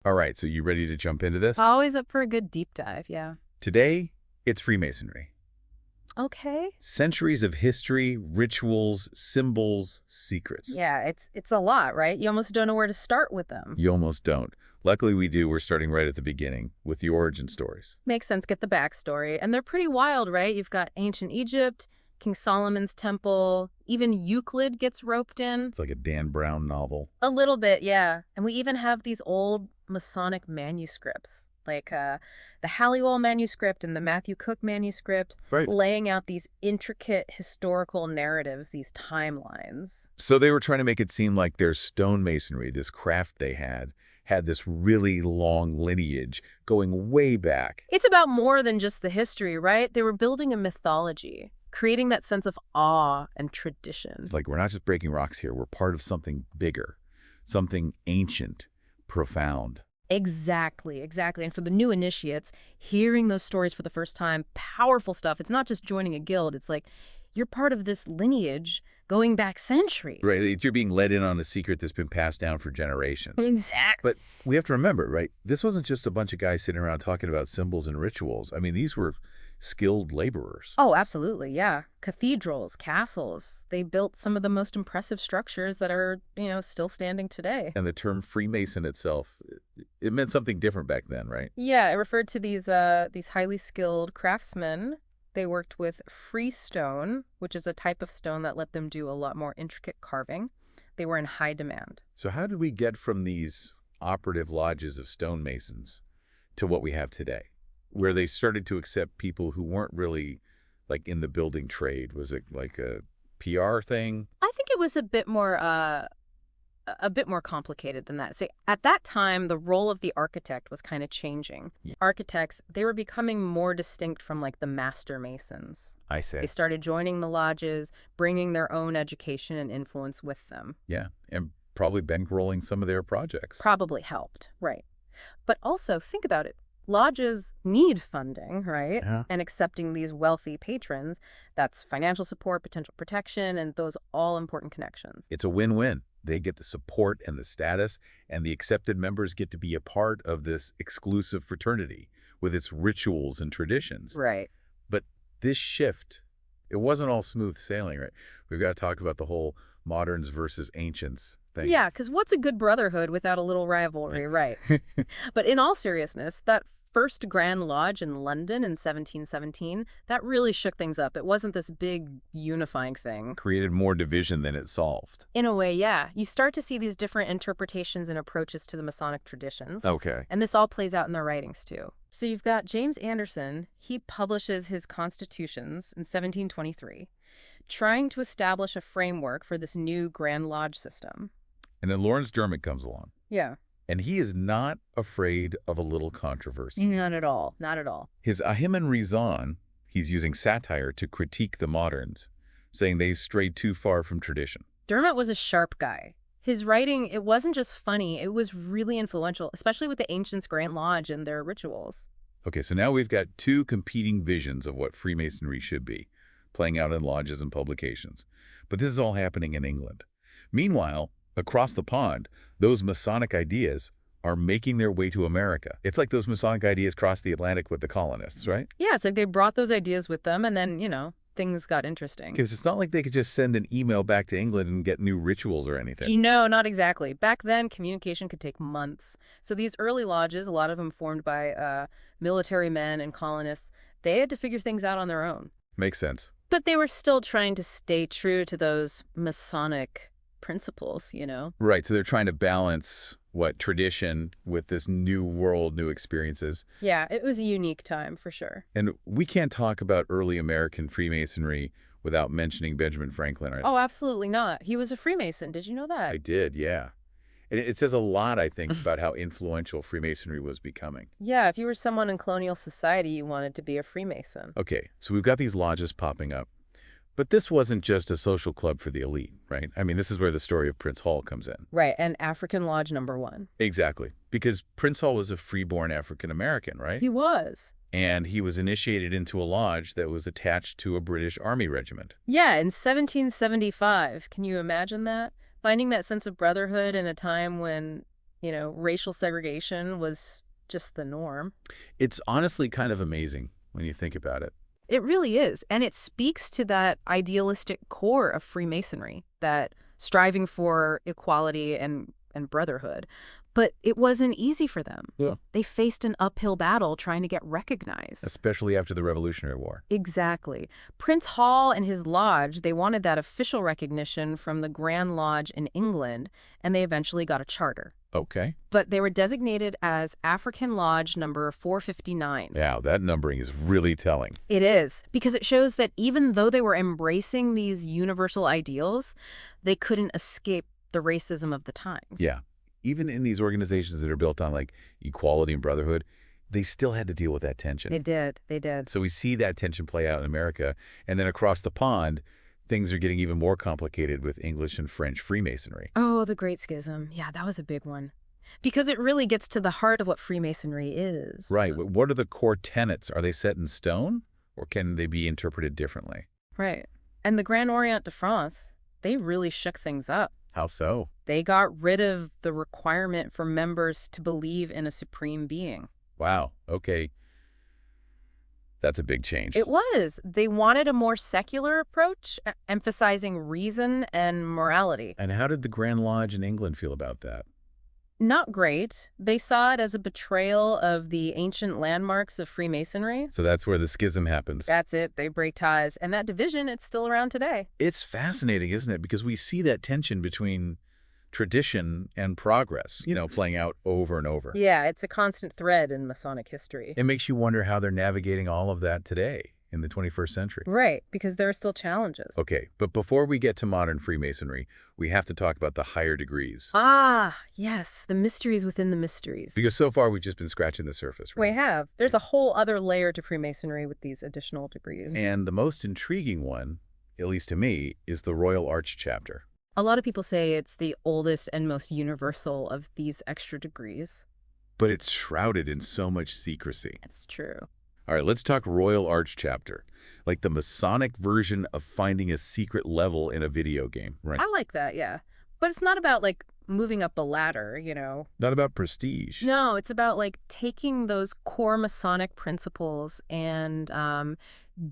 All right, so you ready to jump into this? Always up for a good deep dive, yeah. Today, it's Freemasonry. Okay. Centuries of history, rituals, symbols, secrets. Yeah, it's a lot, right? You almost don't know where to start with them. You almost don't. Luckily, we do. We're starting right at the beginning with the origin stories. Makes sense, get the backstory. And they're pretty wild, right? You've got ancient Egypt, King Solomon's temple, even Euclid gets roped in. It's like a Dan Brown novel. A little bit, yeah. And we even have these old Masonic manuscripts, like the Halliwell manuscript and the Matthew Cook manuscript, Right. laying out these intricate historical narratives, these timelines. So they were trying to make it seem like their stonemasonry, this craft they had this really long lineage going way back. It's about more than just the history, right? They were building a mythology, creating that sense of awe and tradition. Like, we're not just breaking rocks here. We're part of something bigger, something ancient, profound. Exactly, exactly. And for the new initiates, hearing those stories for the first time, powerful stuff. It's not just joining a guild. It's like you're part of this lineage going back centuries. Right, you're being led in on a secret that's been passed down for generations. Exactly. But we have to remember, right, this wasn't just a bunch of guys sitting around talking about symbols and rituals. I mean, these were skilled laborers. Oh, absolutely, yeah. Cathedrals, castles. They built some of the most impressive structures that are, still standing today. And the term Freemason itself, it meant something different back then, right? Yeah, it referred to these highly skilled craftsmen. They worked with freestone, which is a type of stone that let them do a lot more intricate carving. They were in high demand. So how did we get from these operative lodges of stonemasons to what we have today, where they started to accept people who weren't really like in the building trade? Was it like a PR thing? I think it was a bit more complicated than that. See, at that time, the role of the architect was kind of changing. Yeah. Architects, they were becoming more distinct from like the master masons. I see. They started joining the lodges, bringing their own education and influence with them. Yeah, and probably bankrolling some of their projects. Probably helped, right. But also, think about it. Lodges need funding, right? Yeah. And accepting these wealthy patrons, that's financial support, potential protection, and those all important connections. It's a win-win. They get the support and the status, and the accepted members get to be a part of this exclusive fraternity with its rituals and traditions. Right. But this shift, it wasn't all smooth sailing, right? We've got to talk about the whole moderns versus ancients thing. Yeah, because what's a good brotherhood without a little rivalry, right? But in all seriousness, that first Grand Lodge in London in 1717, that really shook things up. It wasn't this big unifying thing. Created more division than it solved. In a way, yeah. You start to see these different interpretations and approaches to the Masonic traditions. Okay. And this all plays out in their writings, too. So you've got James Anderson. He publishes his Constitutions in 1723, trying to establish a framework for this new Grand Lodge system. And then Lawrence Dermott comes along. Yeah. And he is not afraid of a little controversy. Not at all. Not at all. His Ahim and Rezon, he's using satire to critique the moderns, saying they've strayed too far from tradition. Dermott was a sharp guy. His writing, it wasn't just funny, it was really influential, especially with the Ancients' Grand Lodge and their rituals. Okay, so now we've got two competing visions of what Freemasonry should be, playing out in lodges and publications. But this is all happening in England. Meanwhile, across the pond, those Masonic ideas are making their way to America. It's like those Masonic ideas crossed the Atlantic with the colonists, right? Yeah, it's like they brought those ideas with them, and then, things got interesting. Because it's not like they could just send an email back to England and get new rituals or anything. No, not exactly. Back then, communication could take months. So these early lodges, a lot of them formed by military men and colonists, they had to figure things out on their own. Makes sense. But they were still trying to stay true to those Masonic principles, Right, so they're trying to balance, tradition with this new world, new experiences. Yeah, it was a unique time for sure. And we can't talk about early American Freemasonry without mentioning Benjamin Franklin, right? Oh, absolutely not. He was a Freemason. Did you know that? I did, yeah. And it says a lot, I think, about how influential Freemasonry was becoming. Yeah, if you were someone in colonial society, you wanted to be a Freemason. Okay, so we've got these lodges popping up. But this wasn't just a social club for the elite, right? I mean, this is where the story of Prince Hall comes in. Right, and African Lodge #1. Exactly, because Prince Hall was a freeborn African-American, right? He was. And he was initiated into a lodge that was attached to a British Army regiment. Yeah, in 1775. Can you imagine that? Finding that sense of brotherhood in a time when Racial segregation was just the norm. It's honestly kind of amazing when you think about it. It really is. And it speaks to that idealistic core of Freemasonry, that striving for equality and brotherhood. But it wasn't easy for them. Yeah. They faced an uphill battle trying to get recognized. Especially after the Revolutionary War. Exactly. Prince Hall and his lodge, they wanted that official recognition from the Grand Lodge in England, and they eventually got a charter. Okay. But they were designated as African Lodge number 459. Yeah, that numbering is really telling. It is, because it shows that even though they were embracing these universal ideals, they couldn't escape the racism of the times. Yeah. Even in these organizations that are built on like equality and brotherhood, they still had to deal with that tension. They did. They did. So we see that tension play out in America. And then across the pond, things are getting even more complicated with English and French Freemasonry. Oh, the Great Schism. Yeah, that was a big one. Because it really gets to the heart of what Freemasonry is. Right. What are the core tenets? Are they set in stone or can they be interpreted differently? Right. And the Grand Orient de France, they really shook things up. How so? They got rid of the requirement for members to believe in a supreme being. Wow. Okay. That's a big change. It was. They wanted a more secular approach, emphasizing reason and morality. And how did the Grand Lodge in England feel about that? Not great. They saw it as a betrayal of the ancient landmarks of Freemasonry. So that's where the schism happens. That's it. They break ties. And that division, it's still around today. It's fascinating, isn't it? Because we see that tension between tradition and progress, playing out over and over. Yeah, it's a constant thread in Masonic history. It makes you wonder how they're navigating all of that today in the 21st century. Right, because there are still challenges. Okay, but before we get to modern Freemasonry, we have to talk about the higher degrees. Ah, yes, the mysteries within the mysteries. Because so far we've just been scratching the surface, right? We have. There's a whole other layer to Freemasonry with these additional degrees. And the most intriguing one, at least to me, is the Royal Arch chapter. A lot of people say it's the oldest and most universal of these extra degrees. But it's shrouded in so much secrecy. It's true. All right, let's talk Royal Arch chapter, like the Masonic version of finding a secret level in a video game, right? I like that, yeah. But it's not about, moving up a ladder, Not about prestige. No, it's about, taking those core Masonic principles and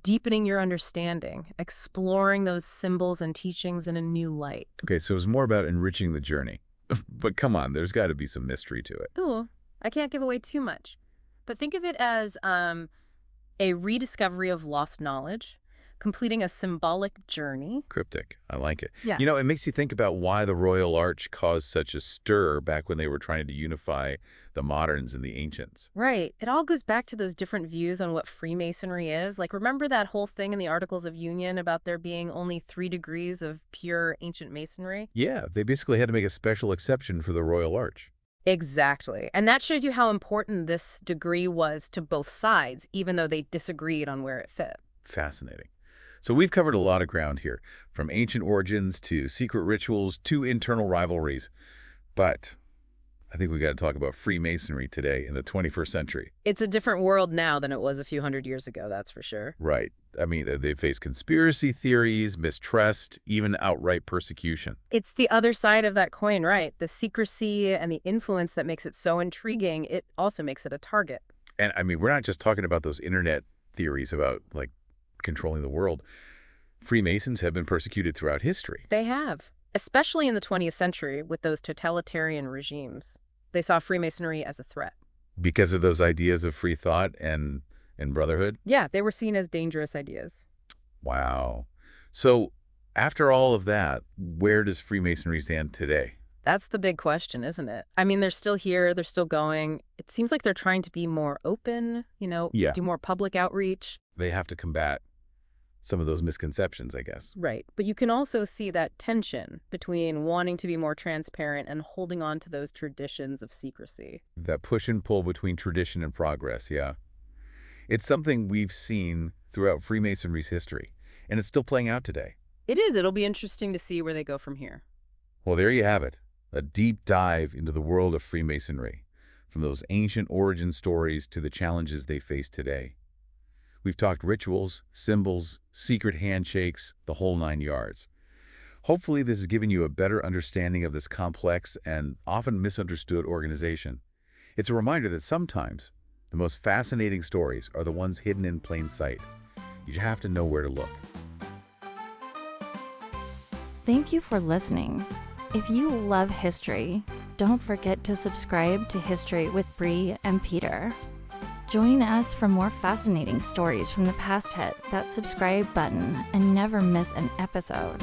deepening your understanding, exploring those symbols and teachings in a new light. Okay, so it's more about enriching the journey. But come on, there's got to be some mystery to it. Ooh, I can't give away too much. But think of it as a rediscovery of lost knowledge, completing a symbolic journey. Cryptic. I like it. Yeah. It makes you think about why the Royal Arch caused such a stir back when they were trying to unify the moderns and the ancients. Right. It all goes back to those different views on what Freemasonry is. Remember that whole thing in the Articles of Union about there being only 3 degrees of pure ancient masonry? Yeah, they basically had to make a special exception for the Royal Arch. Exactly. And that shows you how important this degree was to both sides, even though they disagreed on where it fit. Fascinating. So we've covered a lot of ground here, from ancient origins to secret rituals to internal rivalries. But I think we got to talk about Freemasonry today in the 21st century. It's a different world now than it was a few hundred years ago, that's for sure. Right. I mean, they face conspiracy theories, mistrust, even outright persecution. It's the other side of that coin, right? The secrecy and the influence that makes it so intriguing, it also makes it a target. And I mean, we're not just talking about those internet theories about, controlling the world. Freemasons have been persecuted throughout history. They have, especially in the 20th century with those totalitarian regimes. They saw Freemasonry as a threat. Because of those ideas of free thought and brotherhood? Yeah, they were seen as dangerous ideas. Wow. So after all of that, where does Freemasonry stand today? That's the big question, isn't it? I mean, they're still here, they're still going. It seems like they're trying to be more open, Yeah. do more public outreach. They have to combat some of those misconceptions, I guess. Right. But you can also see that tension between wanting to be more transparent and holding on to those traditions of secrecy. That push and pull between tradition and progress, yeah. It's something we've seen throughout Freemasonry's history, and it's still playing out today. It is. It'll be interesting to see where they go from here. Well, there you have it. A deep dive into the world of Freemasonry, from those ancient origin stories to the challenges they face today. We've talked rituals, symbols, secret handshakes, the whole 9 yards. Hopefully this has given you a better understanding of this complex and often misunderstood organization. It's a reminder that sometimes the most fascinating stories are the ones hidden in plain sight. You have to know where to look. Thank you for listening. If you love history, don't forget to subscribe to History with Bree and Peter. Join us for more fascinating stories from the past. Hit that subscribe button and never miss an episode.